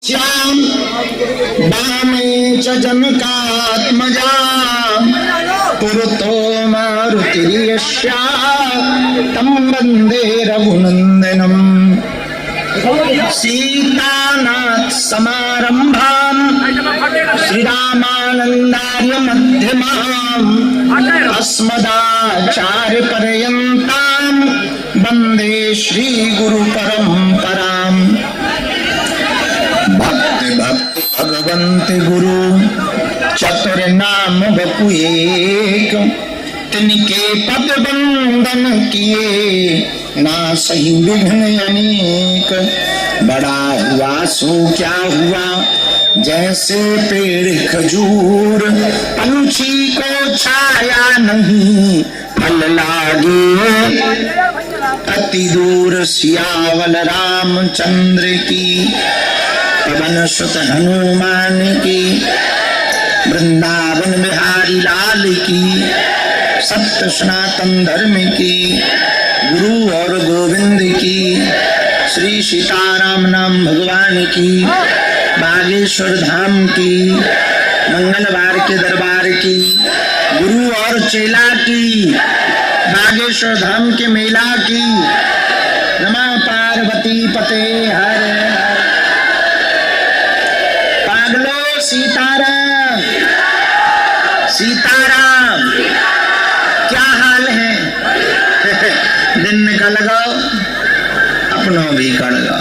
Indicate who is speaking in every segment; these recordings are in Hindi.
Speaker 1: श्याम वामे च जनकात्मजा पुरतो मारुतिर्यस्या तं वन्दे रघुनन्दनम् सीतानाथ समारंभाम् श्रीरामानन्दार्य मध्यमाम् अस्मदाचार्यपर्यन्ताम् वन्दे श्रीगुरुपरम्पराम्। भक्ति भक्ति भगवंत गुरु चतुर नाम बपु एक, तिनके पद बंदन किए ना सही विघ्न अनेक। बड़ा हुआ सो क्या हुआ जैसे पेड़ खजूर, पंछी को छाया नहीं फल लागे अति दूर। सियावल रामचंद्र की पवन सुत हनुमान की, वृंदावन बिहारी लाल की, सत्य सनातन धर्म की, गुरु और गोविंद की, श्री सीताराम नाम भगवान की, बागेश्वर धाम की, मंगलवार के दरबार की, गुरु और चेला की, बागेश्वर धाम के मेला की। नमः पार्वती पते हर सीताराम सीताराम। क्या हाल है? दिन निकल गो अपनों भी कड़ गो।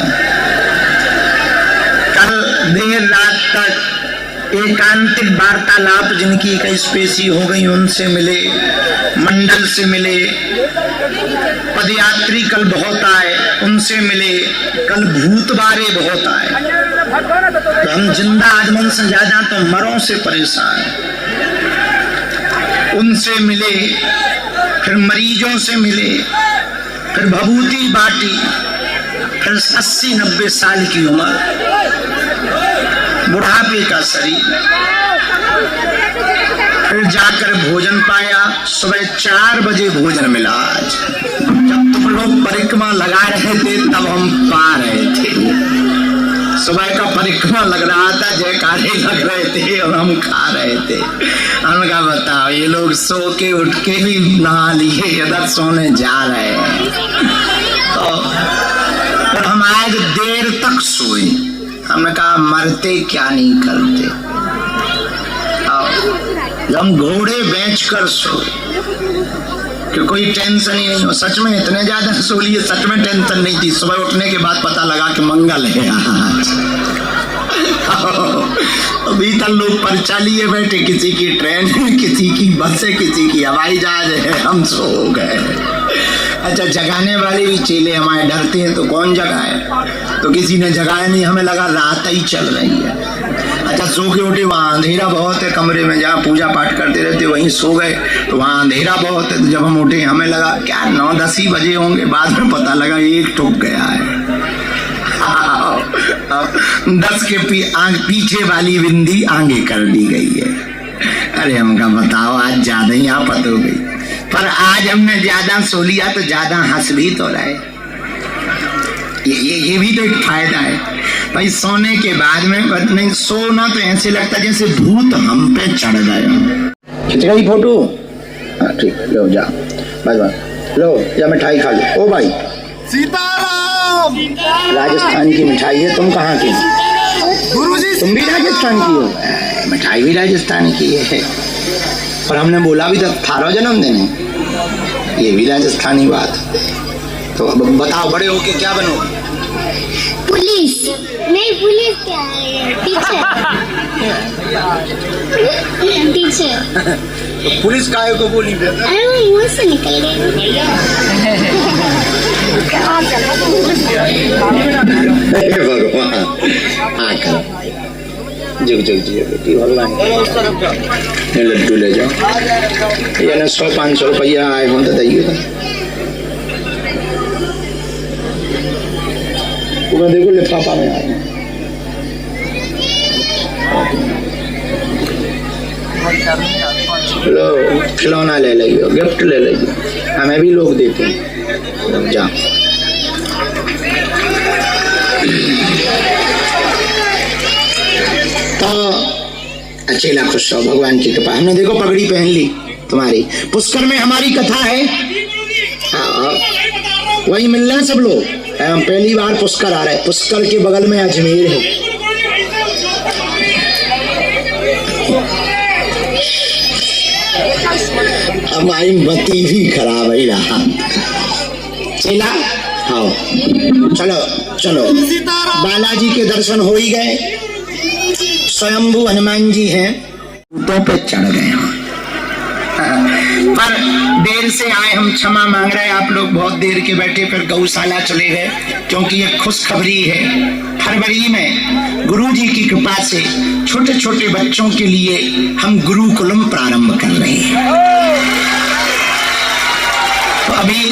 Speaker 1: कल देर रात तक एकांतिक वार्तालाप जिनकी कई स्पेसी हो गई उनसे मिले, मंडल से मिले, पदयात्री कल बहुत आए उनसे मिले, कल भूत बारे बहुत आए। तो हम जिंदा आदमन से ज्यादा तो मरों से परेशान। उनसे मिले, फिर मरीजों से मिले, फिर भभूति बाटी, फिर 80-90 साल की उम्र, बुढ़ापे का शरीर। फिर जाकर भोजन पाया। सुबह 4 बजे भोजन मिला। आज जब तुम लोग परिक्रमा लगा रहे थे तब हम पा रहे थे। सुबह का परिक्रमा लग रहा था, जयकारे लग रहे थे और हम खा रहे थे। हमने कहा बताओ ये लोग सो के उठ के भी नहा लिए, इधर सोने जा रहे हैं। तो हम आज देर तक सोए। हमने कहा मरते क्या नहीं करते। हम घोड़े बेच कर सोए कि कोई टेंशन ही नहीं हो। सच में इतने ज्यादा सो लिए, सच में टेंशन नहीं थी। सुबह उठने के बाद पता लगा कि मंगल है आज। अभी तक लोग पर्चा लिए बैठे, किसी की ट्रेन है, किसी की बस है, किसी की हवाई जहाज है, हम सो गए। अच्छा, जगाने वाले भी चेले हमारे डरते हैं तो कौन जगाए? तो किसी ने जगाया नहीं, हमें लगा रात ही चल रही है। अच्छा, सो के उठे, वहाँ अंधेरा बहुत है, कमरे में जहाँ पूजा पाठ करते रहते वहीं सो गए तो वहाँ अंधेरा बहुत है। तो जब हम उठे हमें लगा क्या 9-10 ही बजे होंगे। बाद में पता लगा एक ठुक गया है। 10 के पीछे वाली बिंदी आगे कर दी गई है। अरे हमका बताओ आज ज्यादा ही आफत हो गई। पर आज हमने ज्यादा सो लिया तो ज्यादा हंस भी तो रहे। ये भी तो एक फायदा है भाई। सोने के बाद में नहीं सोना तो ऐसे लगता है जैसे भूत हम पे चढ़ गए। खिंच गई फोटो? हाँ ठीक है, लो जा बस बस, लो जा मिठाई खा लो। ओ भाई सीताराम। राजस्थान की मिठाई है। तुम कहाँ की? गुरुजी तुम भी राजस्थान की हो? मिठाई भी राजस्थान की है। पर हमने बोला भी था थारो जन्मदिन है, ये भी राजस्थानी बात। तो अब बताओ बड़े होके क्या बनोगे?
Speaker 2: पुलिस नहीं, पुलिस क्या है? टीचर।
Speaker 1: तो पुलिस काहे को बोली?
Speaker 2: अरे वो मुंह से निकल गई।
Speaker 1: भगवान आकर जुग जुग जियो बेटी भगवान। ये लड्डू ले जाओ। ये ना 100-500 रुपया आए हों तो दिए। तुम्हें देखो लिफाफा में आए। लो खिलौना ले लियो, गिफ्ट ले लियो। हमें भी लोग देते हैं। जा तो चेला खुश हो, भगवान की कृपा। हमने देखो पगड़ी पहन ली तुम्हारी। पुष्कर में हमारी कथा है। हाँ, वही मिल रहे हैं सब लोग। हम पहली बार पुष्कर आ रहे हैं। पुष्कर के बगल में अजमेर है। हमारी मती भी खराब है रहा। चला आओ, चलो चलो। बालाजी के दर्शन हो ही गए। स्वयंभू हनुमान जी हैं, ऊँटों पे चढ़ गए हैं। पर देर से आए, हम क्षमा मांग रहे हैं। आप लोग बहुत देर के बैठे, फिर गौशाला चले गए, क्योंकि ये खुशखबरी है। फरवरी में गुरु जी की कृपा से छोटे छोटे बच्चों के लिए हम गुरुकुलम प्रारंभ कर रहे हैं। तो अभी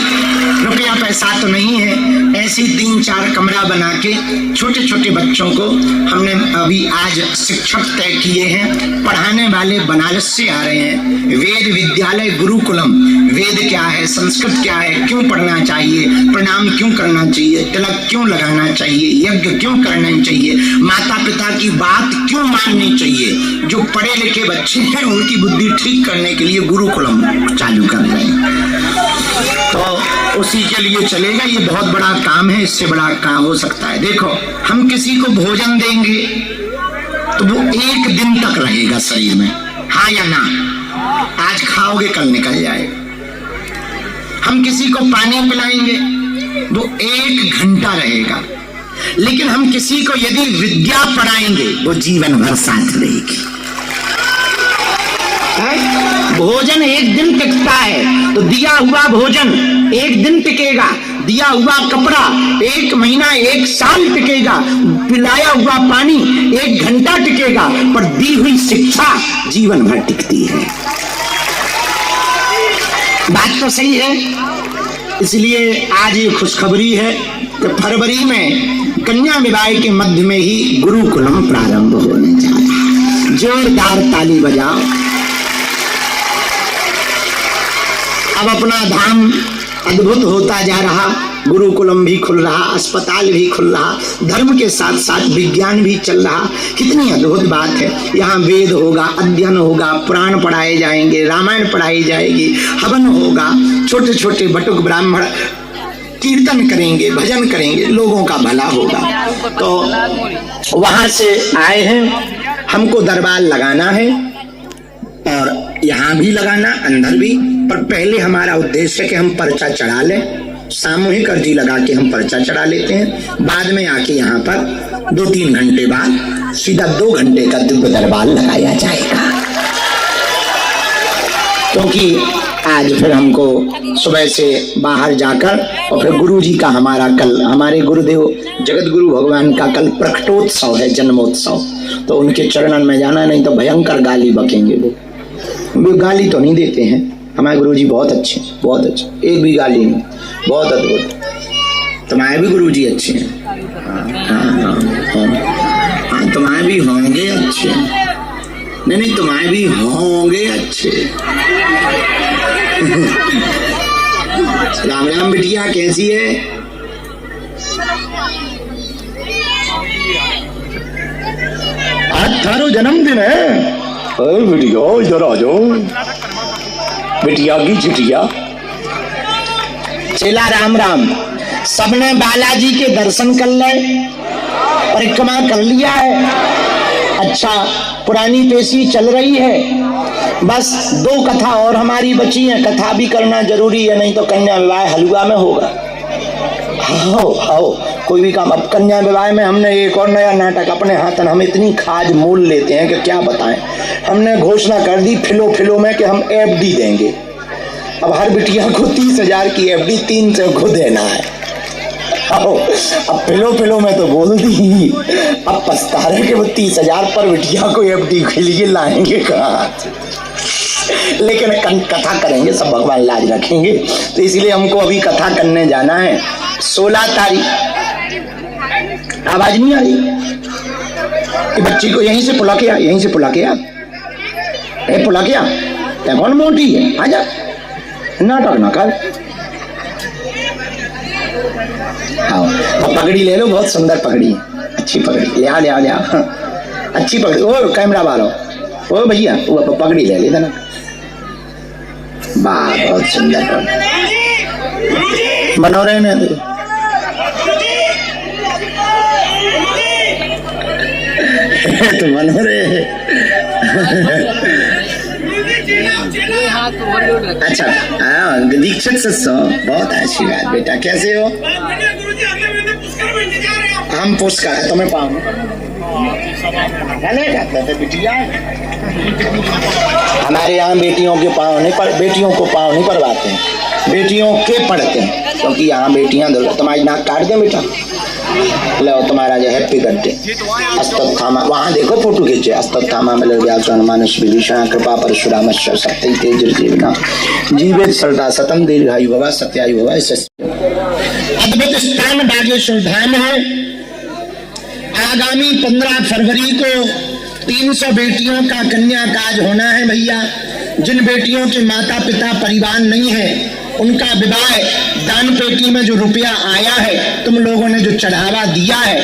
Speaker 1: रुपया पैसा तो नहीं है, ऐसी 3-4 कमरा बना के छोटे छोटे बच्चों को हमने अभी आज शिक्षक तय किए हैं। पढ़ाने वाले बनारस से आ रहे हैं। वेद विद्यालय गुरुकुलम। वेद क्या है, संस्कृत क्या है, क्यों पढ़ना चाहिए, प्रणाम क्यों करना चाहिए, तिलक क्यों लगाना चाहिए, यज्ञ क्यों करना चाहिए, माता पिता की बात क्यों माननी चाहिए। जो पढ़े लिखे बच्चे हैं उनकी बुद्धि ठीक करने के लिए गुरुकुलम चालू कर रहे हैं। तो उसी के लिए चलेगा। ये बहुत बड़ा काम है, इससे बड़ा काम हो सकता है। देखो, हम किसी को भोजन देंगे तो वो 1 दिन तक रहेगा शरीर में, हाँ या ना। आज खाओगे कल निकल जाएगा। हम किसी को पानी पिलाएंगे वो 1 घंटा रहेगा। लेकिन हम किसी को यदि विद्या पढ़ाएंगे वो जीवन भर साथ रहेगी। भोजन 1 दिन टिकता है, तो दिया हुआ भोजन 1 दिन टिकेगा। दिया हुआ कपड़ा 1 महीना 1 साल टिकेगा। पिलाया हुआ पानी 1 घंटा टिकेगा। पर दी हुई शिक्षा जीवन भर टिकती है। बात तो सही है। इसलिए आज ये खुशखबरी है कि फरवरी में कन्या विवाह के मध्य में ही गुरुकुलम प्रारंभ होने जा रहा है। जोरदार ताली बजाओ। अब अपना धाम अद्भुत होता जा रहा। गुरुकुलम भी खुल रहा, अस्पताल भी खुल रहा, धर्म के साथ साथ विज्ञान भी चल रहा। कितनी अद्भुत बात है। यहाँ वेद होगा, अध्ययन होगा, पुराण पढ़ाए जाएंगे, रामायण पढ़ाई जाएगी, हवन होगा, छोटे छोटे बटुक ब्राह्मण कीर्तन करेंगे, भजन करेंगे, लोगों का भला होगा। तो वहां से आए हैं, हमको दरबार लगाना है और यहाँ भी लगाना, अंदर भी। पर पहले हमारा उद्देश्य है कि हम पर्चा चढ़ा लें। सामूहिक अर्जी लगा के हम पर्चा चढ़ा लेते हैं। बाद में आके यहाँ पर 2-3 घंटे बाद सीधा 2 घंटे का दिव्य दरबार लगाया जाएगा। क्योंकि आज फिर हमको सुबह से बाहर जाकर और फिर गुरु जी का हमारा कल, हमारे गुरुदेव जगत गुरु भगवान का कल प्रकटोत्सव है, जन्मोत्सव। तो उनके चरणन में जाना, नहीं तो भयंकर गाली बकेंगे वो गाली तो नहीं देते हैं। हमारे गुरुजी बहुत अच्छे, बहुत अच्छे, एक भी गाली नहीं, बहुत अद्भुत। तुम्हारे भी गुरुजी अच्छे हैं। हाँ, तुम्हारे भी होंगे अच्छे। नहीं, तुम्हारे भी होंगे अच्छे। राम राम बिटिया, कैसी है? आज थारो जन्मदिन है। अरे बिटिया इधर आ जाओ, बिटिया की चिटिया। चेला राम राम। सबने बालाजी के दर्शन कर ले, परिक्रमा कर लिया है। अच्छा, पुरानी पेशी चल रही है। बस 2 कथा और हमारी बची है। कथा भी करना जरूरी है, नहीं तो कन्या विवाह हलवा में होगा। आओ कोई भी काम। अब कन्या विवाह में हमने एक और नया नाटक अपने हाथन, हम इतनी खाद मोल लेते हैं कि क्या बताएं। हमने घोषणा कर दी फिलो में कि हम एफडी देंगे। अब हर बिटिया को 30,000 की एफडी 300 को देना है। आओ, अब फिलो में तो बोल दी, अब पछता रहे कि वो 30,000 पर बिटिया को एफडी के लिए लाएंगे कहाँ। लेकिन कथा करेंगे, सब भगवान लाज रखेंगे। तो इसलिए हमको अभी कथा करने जाना है। 16 तारीख। आवाज नहीं आ रही? बच्ची को यहीं से पुला के आ, यहीं से पुला के आ। पुला के आ, कौन मोटी है? आजा, नाटक ना कर। आओ, अब पगड़ी ले लो, बहुत सुंदर पगड़ी है, अच्छी पगड़ी। ले आ। अच्छी पकड़ी। ओ कैमरा वालों, ओ भैया वो पकड़ी ले ली था ना। वाह बहुत सुंदर बनो रहे ना तो बनो रहे। अच्छा हाँ दीक्षित सत्सो बहुत अच्छी बात बेटा। कैसे हो? हम पुरस्कार तुम्हें पाओ बिटिया। हमारे यहाँ बेटियों के पाँव नहीं पड़, बेटियों को पाँव नहीं पड़वाते हैं, बेटियों के पढ़ते हैं, क्योंकि यहाँ बेटियां तुम्हारी नाक काट दें बेटा। लो तुम्हारा जो हैप्पी बर्थडे। अस्तत्थामा वहाँ देखो फोटो खींचे। अस्तत्थामा मानस विभीषण कृपा परशुराम सत्य तेज जीवना जीवित सरदा सतम दीर्घायु भवा सत्यायु भवा। अद्भुत स्थान बागेश्वर धाम है। आगामी 15 फरवरी को 300 बेटियों का कन्या काज होना है भैया। जिन बेटियों के माता पिता परिवार नहीं है उनका विवाह दान पेटी में जो रुपया आया है, तुम लोगों ने जो चढ़ावा दिया है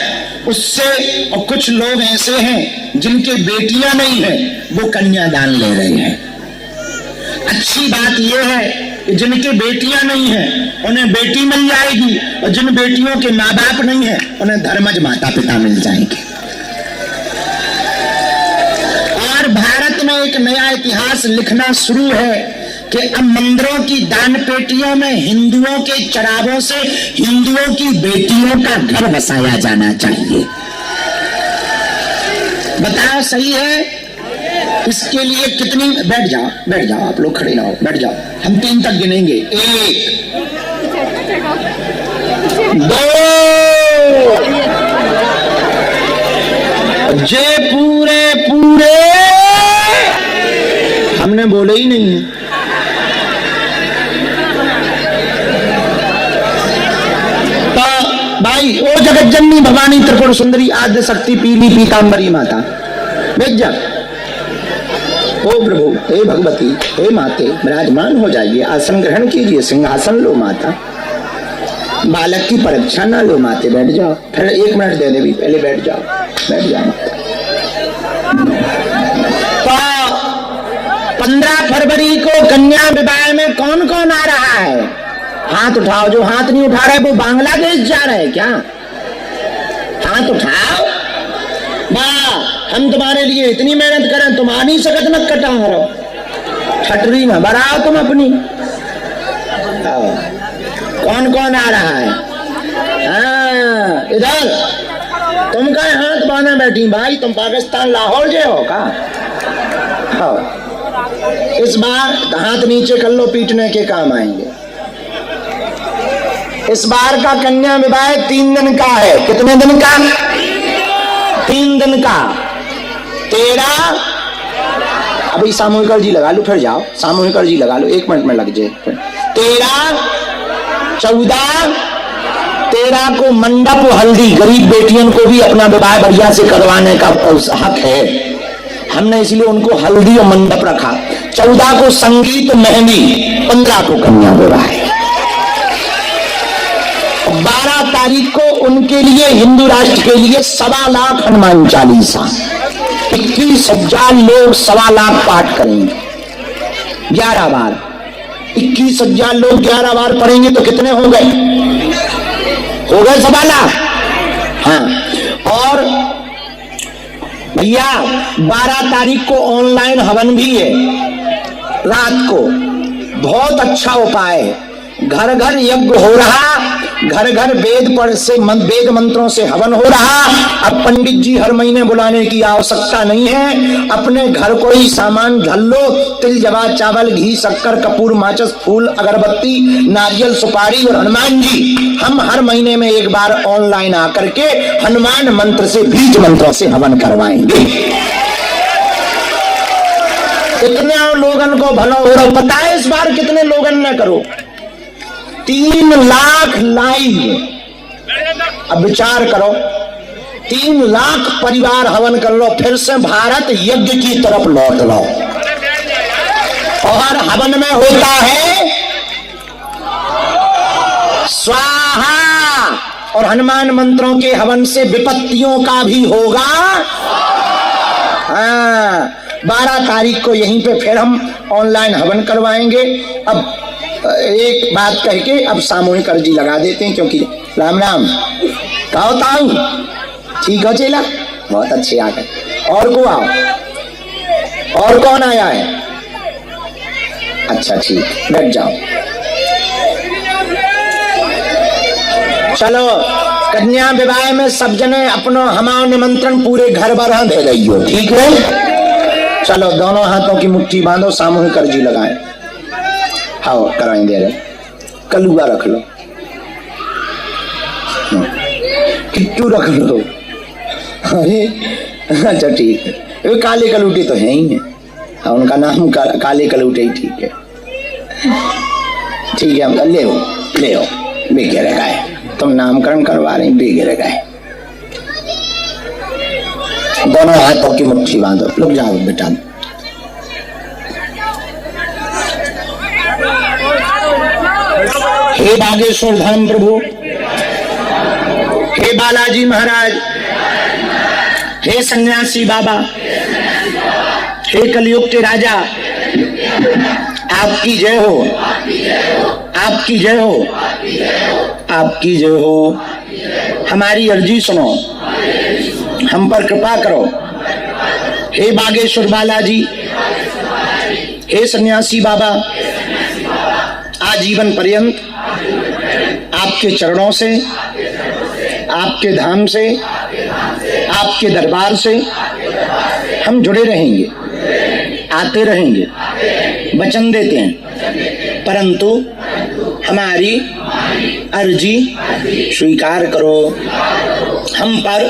Speaker 1: उससे, और कुछ लोग ऐसे हैं जिनके बेटियां नहीं है वो कन्यादान ले रहे हैं। अच्छी बात यह है कि जिनके बेटियां नहीं है उन्हें बेटी मिल जाएगी, और जिन बेटियों के माँ बाप नहीं है उन्हें धर्मज माता पिता मिल जाएंगे। और भारत में एक नया इतिहास लिखना शुरू है कि अब मंदिरों की दान पेटियों में हिंदुओं के चढ़ावों से हिंदुओं की बेटियों का घर बसाया जाना चाहिए। बताओ सही है? इसके लिए कितनी, बैठ जाओ आप लोग, खड़े ना हो, बैठ जाओ। हम 3 तक गिनेंगे। 1 2 जे पूरे हमने बोले ही नहीं। तो भाई ओ जगत जननी भवानी त्रिपुर सुंदरी आद्य शक्ति पीली पीतांबरी माता भेज जा। ओ प्रभु, हे भगवती, हे माते विराजमान हो जाइए, आसन ग्रहण कीजिए, सिंहासन लो माता, बालक की परीक्षा ना लो माते, बैठ जाओ। फिर 1 मिनट दे देवी, पहले बैठ जाओ माता। तो 15 फरवरी को कन्या विवाह में कौन कौन आ रहा है? हाथ उठाओ। जो हाथ नहीं उठा रहे वो बांग्लादेश जा रहे हैं क्या? हाथ उठाओ। वाह, हम तुम्हारे लिए इतनी मेहनत करें, तुम आ नहीं सकत न कटा रहो, छटरी में बढ़ाओ तुम अपनी। कौन कौन आ रहा है? हाँ इधर तुम कहे हाथ बांधे बैठी भाई, तुम पाकिस्तान लाहौर जे हो का? हाँ इस बार हाथ नीचे कर लो, पीटने के काम आएंगे। इस बार का कन्या विवाह 3 दिन का है। कितने दिन का? 3 दिन का। 13 अभी सामूहिक अर्जी लगा लो, फिर जाओ सामूहिक अर्जी लगा लो, 1 मिनट में लग जाए। 13 14 13 को मंडप हल्दी, गरीब बेटियों को भी अपना विवाह बढ़िया से करवाने का हक है, हमने इसलिए उनको हल्दी और मंडप रखा। 14 को संगीत मेहंदी, 15 को कन्या विवाह। 12 तारीख को उनके लिए, हिंदू राष्ट्र के लिए 1.25 लाख हनुमान चालीसा, 21,000 लोग 1.25 लाख पाठ करेंगे 11 बार। 21,000 लोग 11 बार पढ़ेंगे तो कितने हो गए? 1.25 लाख। हाँ, और भैया 12 तारीख को ऑनलाइन हवन भी है रात को। बहुत अच्छा उपाय है, घर घर यज्ञ हो रहा, घर घर वेद मंत्रों से हवन हो रहा। अब पंडित जी हर महीने बुलाने की आवश्यकता नहीं है, अपने घर को ही सामान धर लो, तिल जवा चावल घी शक्कर कपूर माचिस फूल अगरबत्ती नारियल सुपारी और हनुमान जी। हम हर महीने में 1 बार ऑनलाइन आकर के हनुमान मंत्र से, बीज मंत्रों से हवन करवाएंगे। कितने लोगन को भला हो रहा पता है? इस बार कितने लोगन ने करो? 3 लाख लाइव। अब विचार करो, 3 लाख परिवार हवन कर लो, फिर से भारत यज्ञ की तरफ लौट लो। और हवन में होता है स्वाहा, और हनुमान मंत्रों के हवन से विपत्तियों का भी होगा हाँ, 12 तारीख को यहीं पे फिर हम ऑनलाइन हवन करवाएंगे। अब एक बात कह के अब सामूहिक अर्जी लगा देते हैं, क्योंकि राम राम कहो ताऊ, ठीक हो चेला, बहुत अच्छे आ गए। और को आओ, और कौन आया है? अच्छा ठीक, बैठ जाओ। चलो, कन्या विवाह में सब जने अपनो हमारा निमंत्रण पूरे घर भर दे रही, ठीक है? चलो, दोनों हाथों की मुट्ठी बांधो, सामूहिक अर्जी लगाएं। हाँ, कराएं दे रहे। कलुआ रख लो, किट्टू रख लो। अरे अच्छा ठीक है, वे काले कलूटे तो हैं ही है। हाँ, उनका नाम काले कलूटे ही ठीक है। ठीक है, हम ले हो बेगे लगाए, तुम नामकरण करवा रहे बेगे लगाए। दोनों हाथों की मुट्ठी बांधो, रुक जाओ बेटा। हे बागेश्वर धाम प्रभु, हे बालाजी महाराज, हे सन्यासी बाबा, हे कलयुग के राजा, आपकी जय हो, आपकी जय हो, आपकी जय हो। हमारी अर्जी सुनो, हम पर कृपा करो। हे बागेश्वर बालाजी, हे सन्यासी बाबा, आजीवन पर्यंत आपके चरणों से, आपके धाम से, आपके दरबार से हम जुड़े रहेंगे, आते रहेंगे, वचन देते हैं। परंतु हमारी अर्जी स्वीकार करो, हम पर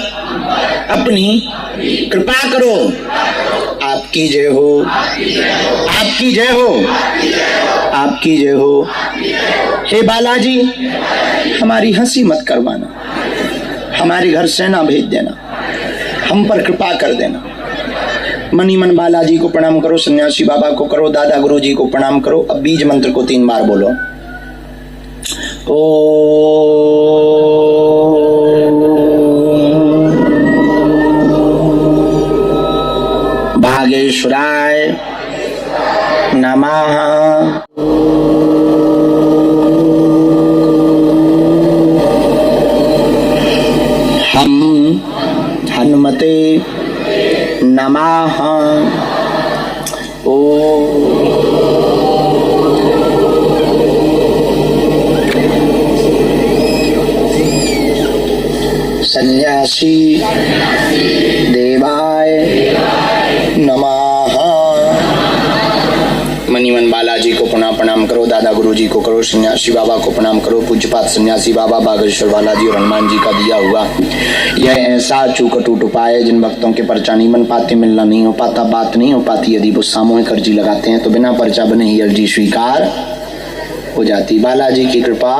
Speaker 1: अपनी कृपा करो। आपकी जय हो, आपकी जय हो, आपकी जय हो। हे बालाजी, हमारी हंसी मत करवाना, हमारे घर से ना भेज देना, हम पर कृपा कर देना। मनी मन बालाजी को प्रणाम करो, सन्यासी बाबा को करो, दादा गुरु जी को प्रणाम करो। अब बीज मंत्र को 3 बार बोलो। भागेश्वराय नमः। हम हनुमते नमः। सन्यासी देवाय नमः। मनीमन बालाजी को प्रणाम करो, दादा गुरु जी को करो, सन्यासी बाबा को प्रणाम करो। पूज्यपात सन्यासी बाबा, बागेश्वर बालाजी और हनुमान जी का दिया हुआ यह ऐसा चूक टूट उपाय जिन भक्तों के पर्चा नहीं बन पाते, मिलना नहीं हो पाता, बात नहीं हो पाती, यदि वो सामूहिक अर्जी लगाते हैं तो बिना पर्चा बने ही अर्जी स्वीकार हो जाती। बालाजी की कृपा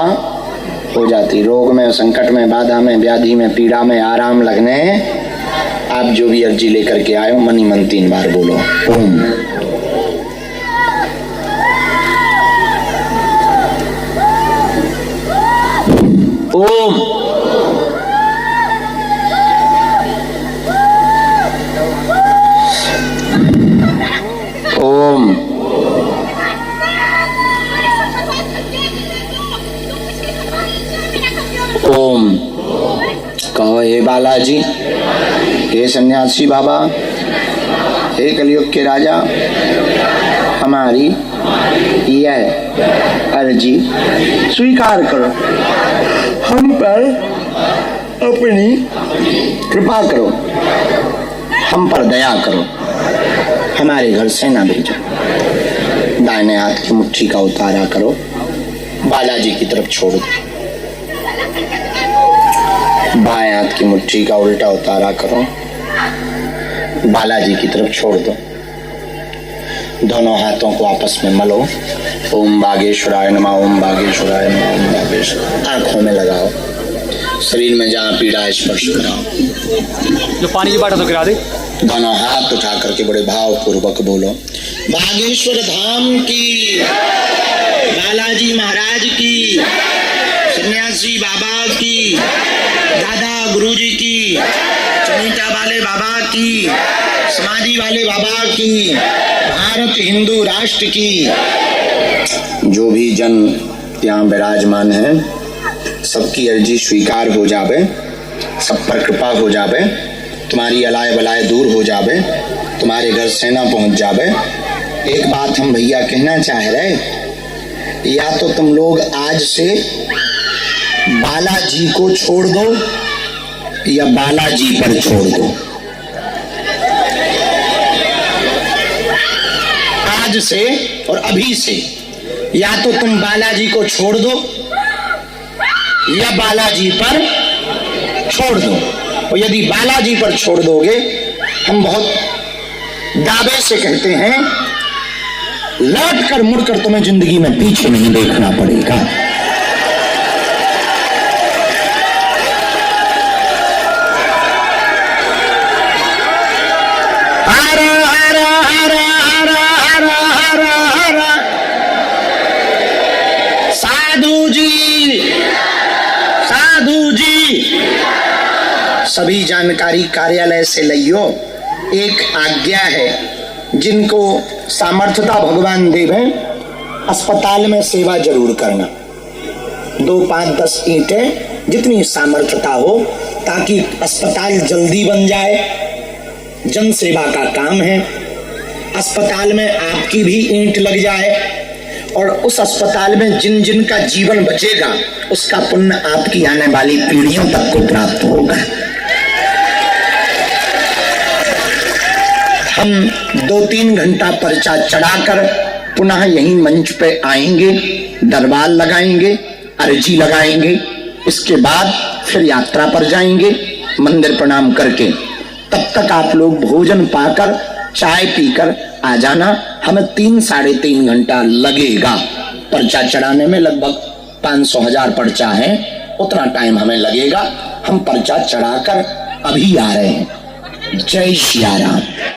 Speaker 1: हो जाती। रोग में, संकट में, बाधा में, व्याधि में, पीड़ा में आराम लगने आप जो भी अर्जी लेकर के आए हो, मनी मन 3 बार बोलो। ओम। ओम। ओम। ओम। कहो, हे बालाजी, हे सन्यासी बाबा, हे कलयुग के राजा, हमारी यह अर्जी स्वीकार करो, हम पर अपनी कृपा करो, हम पर दया करो, हमारे घर से ना भेजो। दाहिने हाथ की मुट्ठी का उतारा करो, बालाजी की तरफ छोड़ दो। बाएं हाथ की मुट्ठी का उल्टा उतारा करो, बालाजी की तरफ छोड़ दो। दोनों हाथों को आपस में मलो। ओम बागेश्वराय नमः, ओम बागेश्वराय नमः, ओम बागेश्वर। आंखों में लगाओ, शरीर में जहाँ पीड़ा है स्पर्श कराओ।
Speaker 3: जो पानी की बाटल तो गिरा दे।
Speaker 1: दोनों हाथ उठा करके बड़े भाव पूर्वक बोलो, बागेश्वर धाम की, बालाजी महाराज की, सन्यासी बाबा की, दादा गुरुजी की, चनीटा वाले बाबा की, समाधि वाले बाबा की, भारत हिंदू राष्ट्र की। जो भी जन यहाँ विराजमान है, सबकी अर्जी स्वीकार हो जावे, सब पर कृपा हो जावे, तुम्हारी अलाय बलाय दूर हो जावे, तुम्हारे घर सेना पहुंच जावे। एक बात हम भैया कहना चाह रहे, या तो तुम लोग आज से बालाजी को छोड़ दो या बालाजी पर छोड़ दो। आज से और अभी से या तो तुम बालाजी को छोड़ दो या बालाजी पर छोड़ दो। और यदि बालाजी पर छोड़ दोगे, हम बहुत दावे से कहते हैं, लौट कर मुड़कर तुम्हें जिंदगी में पीछे नहीं देखना पड़ेगा। हरा हरा हरा हरा हरा हरा हरा साधु जी, साधु जी। सभी जानकारी कार्यालय से लियो। एक आज्ञा है, जिनको सामर्थ्यता भगवान देवे, अस्पताल में सेवा जरूर करना। 2, 5, 10 ईंटें, जितनी सामर्थ्यता हो, ताकि अस्पताल जल्दी बन जाए। जन सेवा का काम है। अस्पताल में आपकी भी ईंट लग जाए और उस अस्पताल में जिन जिन का जीवन बचेगा, उसका पुण्य आपकी आने वाली पीढ़ियों तक को प्राप्त होगा। हम 2-3 घंटा पर्चा चढ़ाकर पुनः यहीं मंच पे आएंगे, दरबार लगाएंगे, अर्जी लगाएंगे। इसके बाद फिर यात्रा पर जाएंगे मंदिर प्रणाम करके। तब तक आप लोग भोजन पाकर चाय पीकर आ जाना। हमें 3-3.5 घंटा लगेगा। पर्चा चढ़ाने में लगभग 500,000 पर्चा है, उतना टाइम हमें लगेगा। हम पर्चा चढ़ाकर अभी आ रहे हैं। जय श्री राम।